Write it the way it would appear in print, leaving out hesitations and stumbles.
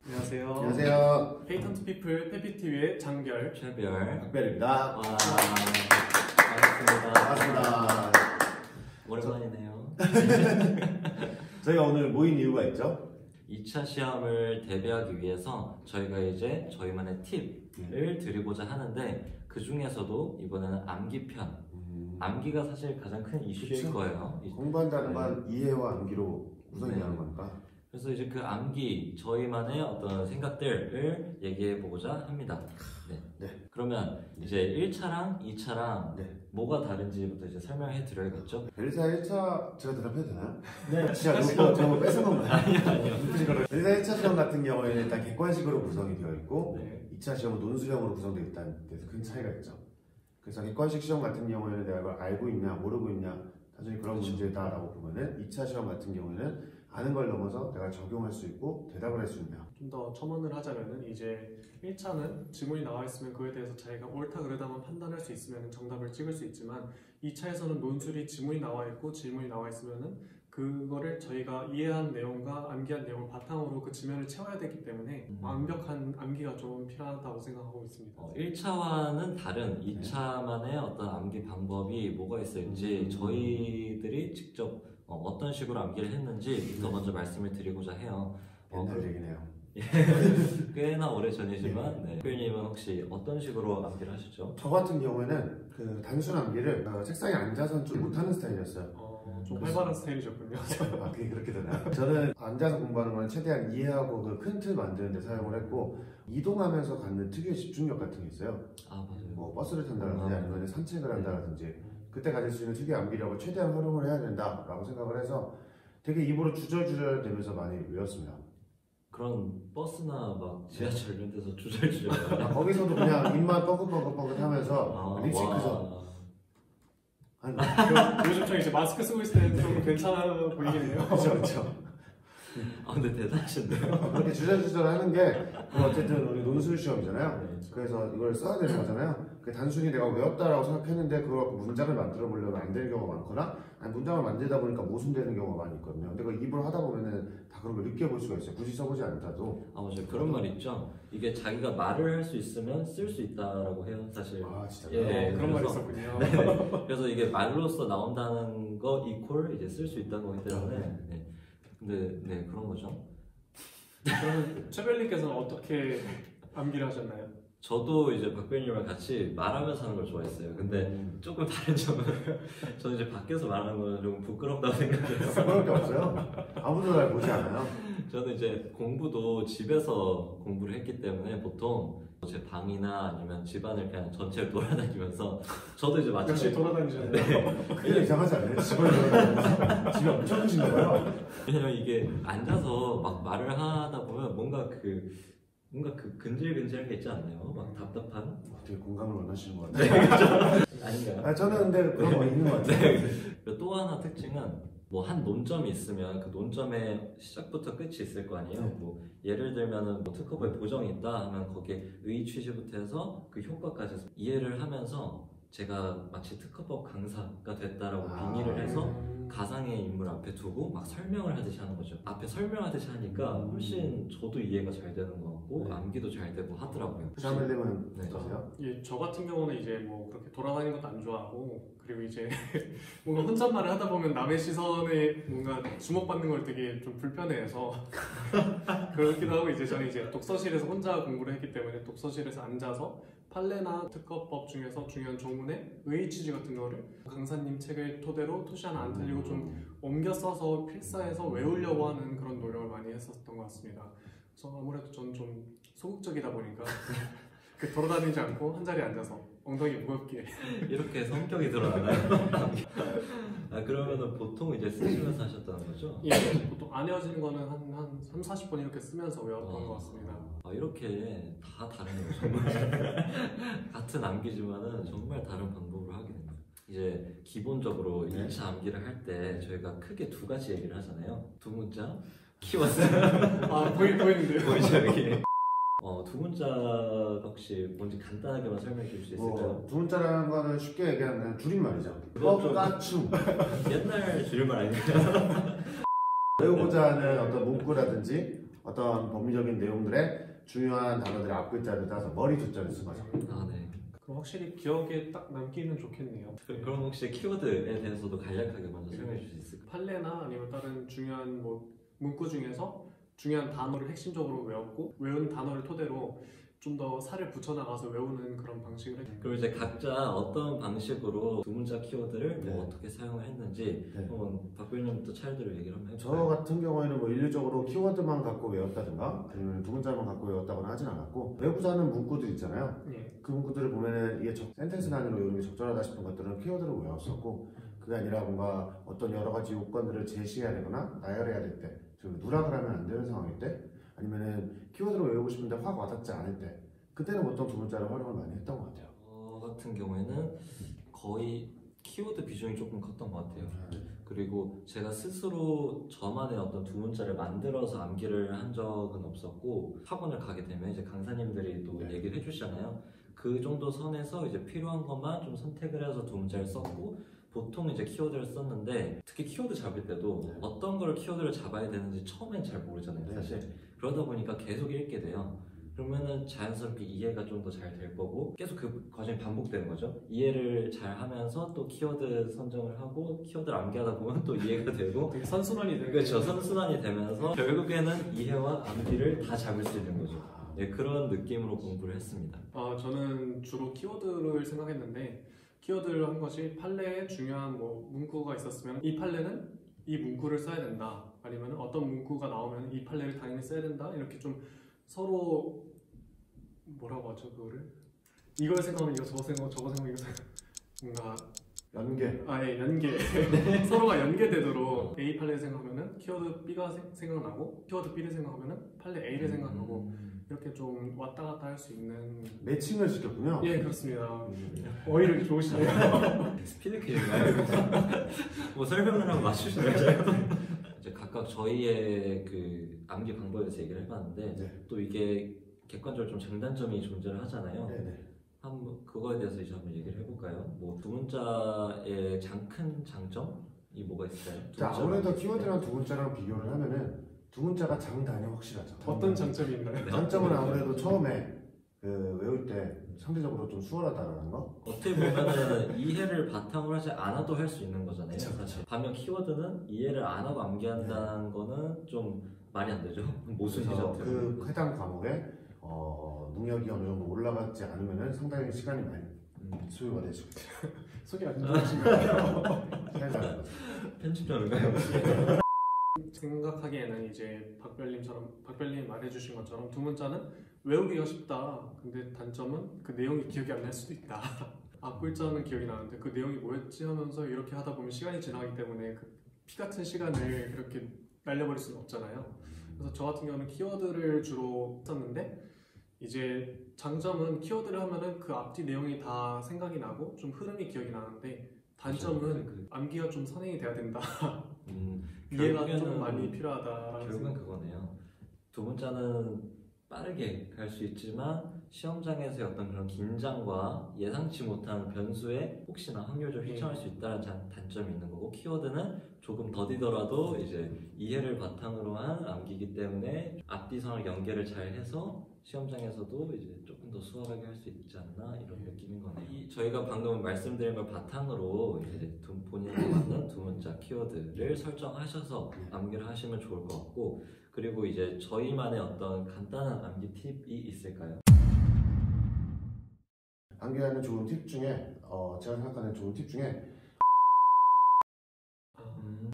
안녕하세요. 안녕하세요. 페이턴트 피플 페피TV의 장별, 최별, 박별입니다. 와, 반갑습니다. 반갑습니다. 오랜만이네요. 저희가 오늘 모인 이유가 있죠? 2차 시험을 대비하기 위해서 저희가 이제 저희만의 팁을 드리고자 하는데 그 중에서도 이번에는 암기편. 암기가 사실 가장 큰 이슈일 그쵸? 거예요. 공부한다는 건 이해와 암기로 구성이 되는 거니까. 그래서 이제 그 암기, 저희만의 어떤 생각들을 얘기해 보고자 합니다. 네. 그러면 이제 1차랑 2차랑 네. 뭐가 다른지부터 이제 설명해 드려야겠죠? 벨리사 1차 제가 대답해도 되나요? 네. 진짜 제가 뭐 뺏은 건가요? 아니요. 벨리사 1차 시험 같은 경우에는 일단 객관식으로 구성이 되어 있고 네. 2차 시험은 논술형으로 구성되어 있다는 데서 큰 차이가 있죠. 그래서 객관식 시험 같은 경우에는 내가 이걸 알고 있냐 모르고 있냐 단순히 그런 그렇죠. 문제다라고 보면은 2차 시험 같은 경우에는 아는 걸 넘어서 내가 적용할 수 있고 대답을 할 수 있냐. 좀 더 첨언을 하자면은 이제 1차는 지문이 나와 있으면 그에 대해서 자기가 옳다 그르다만 판단할 수 있으면 정답을 찍을 수 있지만 2차에서는 논술이 지문이 나와 있고 질문이 나와 있으면은 그거를 저희가 이해한 내용과 암기한 내용을 바탕으로 그 지면을 채워야 되기 때문에 완벽한 암기가 좀 필요하다고 생각하고 있습니다. 1차와는 다른 2차만의 어떤 암기 방법이 뭐가 있을지 저희들이 직접 어떤 식으로 암기를 했는지부터 먼저 말씀을 드리고자 해요. 옛날 얘기네요. 꽤나 오래 전이지만 특별님은 혹시 어떤 식으로 암기를 하셨죠? 저 같은 경우에는 그 단순 암기를 책상에 앉아서는 좀 못하는 스타일이었어요. 좀 활발한 스타일이셨군요. 아, 그게 그렇게 되나요? 저는 앉아서 공부하는 건 최대한 이해하고 그 큰 틀 만드는 데 사용을 했고 이동하면서 갖는 특유의 집중력 같은 게 있어요. 아 맞아요. 뭐 버스를 탄다든지 아니면 산책을 한다든지 그때 가질 수 있는 특유의 암기력을 최대한 활용을 해야 된다라고 생각을 해서 되게 입으로 주절주절 되면서 많이 외웠습니다. 그런 버스나 막 지하철 이런 데서 주절주절 거기서도 그냥 입만 뻐긋뻐긋 하면서 립싱크죠. 아니, 요즘 저 이제 마스크 쓰고 있을 때 좀 괜찮아 보이겠네요. 그렇죠. 근데 대단하신데요? 그렇게 주절주절 하는 게 어쨌든 우리 논술 시험이잖아요. 그래서 이걸 써야 되는 거잖아요. 단순히 내가 외웠다라고 생각했는데 그걸 문장을 만들어 보려면 안 되는 경우가 많거나 아니 문장을 만들다 보니까 모순되는 경우가 많이 있거든요. 근데 그 입으로 하다 보면은 다 그런 걸 느껴볼 수가 있어요. 굳이 써보지 않더라도. 아 맞아요. 그런 말 있죠. 이게 자기가 말을 할 수 있으면 쓸 수 있다라고 해요. 사실. 아 진짜. 예, 그런 말이 그래서- 있었군요. 네. 그래서 이게 말로써 나온다는 거 이퀄 이제 쓸 수 있다는 거기 때문에. 네. 근데 네 그런 거죠. 그러면 최별님께서는 어떻게 암기를 하셨나요? 저도 이제 박별님이랑 같이 말하면서 하는 걸 좋아했어요. 근데 조금 다른 점은 저는 이제 밖에서 말하는 거는 좀 부끄럽다고 생각해서 그럴 게 없어요. 아무도 날 보지 않아요. 저는 이제 공부도 집에서 공부를 했기 때문에 보통 제 방이나 아니면 집안을 그냥 전체를 돌아다니면서 저도 이제 역시 마찬가지 돌아다니셨네요. 그게 이상하지 않아요? 집을 돌아다니면서 집이 엄청 크신가 봐요. 왜냐면 이게 앉아서 막 말을 하다 보면 뭔가 그 근질근질한 게 있지 않나요? 막 답답한? 되게 공감을 원하시는 것 같아요. 아닌가요? 아, 저는 근데 그런 거 있는 것 같아요. 그리고 또 하나 특징은 뭐 한 논점이 있으면 그 논점의 시작부터 끝이 있을 거 아니에요? 뭐 예를 들면은 뭐 특허부에 보정이 있다 하면 거기에 의 취지부터 해서 그 효과까지 이해를 하면서 제가 마치 특허법 강사가 됐다라고 빙의를 해서 가상의 인물 앞에 두고 막 설명을 하듯이 하는 거죠. 앞에 설명하듯이 하니까 훨씬 저도 이해가 잘 되는 것 같고 암기도 잘 되고 하더라고요. 샤멜님은 네. 어떠세요? 예, 저 같은 경우는 이제 뭐 그렇게 돌아다니는 것도 안 좋아하고 그리고 이제 뭔가 혼잣말을 하다 보면 남의 시선에 뭔가 주목받는 걸 되게 좀 불편해해서 그렇기도 하고 이제 저는 이제 독서실에서 혼자 공부를 했기 때문에 독서실에서 앉아서 판례나 특허법 중에서 중요한 조문의 의의 취지 같은 거를 강사님 책을 토대로 토시 하나 안 틀리고 좀 옮겨 써서 필사해서 외우려고 하는 그런 노력을 많이 했었던 것 같습니다. 그래서 아무래도 저는 좀 소극적이다 보니까 돌아다니지 않고 한 자리에 앉아서 엉덩이 무겁게 이렇게 성격이 드러나나요? 아 그러면은 보통 이제 쓰시면서 하셨다는 거죠? 예, 보통 안 외워지는 거는 한 3, 40번 이렇게 쓰면서 외웠던 것 같습니다. 아 이렇게 다 다르네요 정말. 같은 암기지만은 정말 다른 방법으로 하게 됩니다. 이제 기본적으로 2차 암기를 할 때 저희가 크게 두 가지 얘기를 하잖아요. 두 문자 키워드 아 보이는데요? 보이죠 여기. 두 문자 혹시 뭔지 간단하게만 설명해 줄 수 있을까요? 두 문자라는 거는 쉽게 얘기하면 줄임말이죠. 그건 좀- 뻑가충. 옛날 줄임말 아닌가요? 외우고자 하는 어떤 문구라든지 어떤 법리적인 내용들의 중요한 단어들의 앞글자를 따서 머리 숫자를 쓴 거죠. 아 네. 그럼 확실히 기억에 딱 남기는 좋겠네요. 그럼 혹시 키워드에 대해서도 간략하게 먼저 설명해 줄 수 있을까요? 판례나 아니면 다른 중요한 뭐 문구 중에서 중요한 단어를 핵심적으로 외웠고 외운 단어를 토대로 좀 더 살을 붙여나가서 외우는 그런 방식을 해요. 그럼 이제 각자 어떤 방식으로 두 문자 키워드를 네. 뭐 어떻게 사용을 했는지 네. 한번 박별님부터 차례대로 얘기를 한번 저 해볼까요? 같은 경우에는 뭐 일률적으로 키워드만 갖고 외웠다든가 아니면 두 문자만 갖고 외웠다거나 하진 않았고 외우고자 하는 문구들 있잖아요. 예. 그 문구들을 보면은 이게 센텐스 단위로 외우는 게 적절하다 싶은 것들은 키워드로 외웠었고 그게 아니라 뭔가 어떤 여러 가지 요건들을 제시해야 되거나 나열해야 될 때, 즉 누락을 하면 안 되는 상황일 때 아니면은 키워드로 외우고 싶은데 확 와닿지 않을 때 그때는 보통 두 문자를 활용을 많이 했던 것 같아요. 저 같은 경우에는 거의 키워드 비중이 조금 컸던 것 같아요. 그리고 제가 스스로 저만의 어떤 두 문자를 만들어서 암기를 한 적은 없었고 학원을 가게 되면 이제 강사님들이 또 네. 얘기를 해주시잖아요. 그 정도 선에서 이제 필요한 것만 좀 선택을 해서 두 문자를 썼고 보통 이제 키워드를 썼는데 특히 키워드 잡을 때도 네. 어떤 걸 키워드를 잡아야 되는지 처음엔 잘 모르잖아요, 네. 사실. 그러다 보니까 계속 읽게 돼요. 그러면은 자연스럽게 이해가 좀 더 잘 될 거고 계속 그 과정이 반복되는 거죠. 이해를 잘 하면서 또 키워드 선정을 하고 키워드를 암기하다 보면 또 이해가 되고 되게 선순환이 되는 그렇죠. 선순환이 되면서 결국에는 이해와 암기를 다 잡을 수 있는 거죠. 네, 그런 느낌으로 공부를 했습니다. 저는 주로 키워드를 생각했는데 키워드를 한 것이 판례에 중요한 뭐 문구가 있었으면 이 판례는 이 문구를 써야 된다. 아니면 어떤 문구가 나오면 이 판례를 당연히 써야 된다. 이렇게 좀 서로 뭐라고 하죠 그거를? 이걸 생각하면 이거 저거 생각하면 이거 뭔가 연계. 연계 서로가 연계되도록 A 판례를 생각하면은 키워드 B가 생각나고 키워드 B를 생각하면은 판례 A를 생각하고 이렇게 좀 왔다 갔다 할 수 있는 매칭을 시켰군요. 예 그렇습니다. 어휘력이 좋으시네요. 스피드 퀴즈인가요? 뭐 설명을 한번 맞추시나요? 이제 각각 저희의 그 암기 방법에 대해서 얘기를 해봤는데 네. 또 이게 객관적으로 좀 장단점이 존재를 하잖아요. 네네. 한번 그거에 대해서 이제 한번 얘기를 해볼까요? 뭐 두 문자의 큰 장점이 뭐가 있을까요? 두 자, 문자 아무래도 키워드랑 두 문자랑 비교를 하면은 두 문자가 장단이 확실하죠. 어떤 장점이 있나요? 네. 장점은 아무래도 처음에 그 외울 때 상대적으로 좀 수월하다라는 거. 어떻게 보면은 이해를 바탕으로 하지 않아도 할 수 있는 거잖아요. 그쵸, 사실. 반면 키워드는 이해를 안 하고 암기한다는 거는 좀 말이 안 되죠. 모순이죠. 그래서 어떻게 보면. 그 해당 과목에 능력이 어느 정도 올라가지 않으면은 상당히 시간이 많이 소요가 되죠. 속이 안 좋으신가요? 시간이 거죠. 편집자인가요? 생각하기에는 이제 박별님 말해주신 것처럼 두 문자는 외우기가 쉽다. 근데 단점은 그 내용이 기억이 안 날 수도 있다. 앞글자는 기억이 나는데 그 내용이 뭐였지 하면서 이렇게 하다 보면 시간이 지나가기 때문에 그 피 같은 시간을 그렇게 날려버릴 수는 없잖아요. 그래서 저 같은 경우는 키워드를 주로 썼는데 이제 장점은 키워드를 하면은 그 앞뒤 내용이 다 생각이 나고 좀 흐름이 기억이 나는데 단점은 암기가 좀 선행이 돼야 된다. 이해가 좀 결국에는 많이 필요하다라는 결국은 생각. 그거네요. 두 문자는 빠르게 갈 수 있지만 시험장에서의 어떤 그런 긴장과 예상치 못한 변수에 혹시나 확률적으로 휘청할 수 있다는 단점이 있는 거고 키워드는 조금 더디더라도 이제 이해를 바탕으로 한 암기이기 때문에 앞뒤상을 연계를 잘 해서 시험장에서도 이제 조금 더 수월하게 할 수 있지 않나 이런 느낌인 거네요. 저희가 방금 말씀드린 걸 바탕으로 이제 본인에 맞는 두 문자 키워드를 설정하셔서 암기를 하시면 좋을 것 같고 그리고 이제 저희만의 어떤 간단한 암기 팁이 있을까요? 암기하는 좋은 팁 중에 제가 생각하는 좋은 팁 중에 음.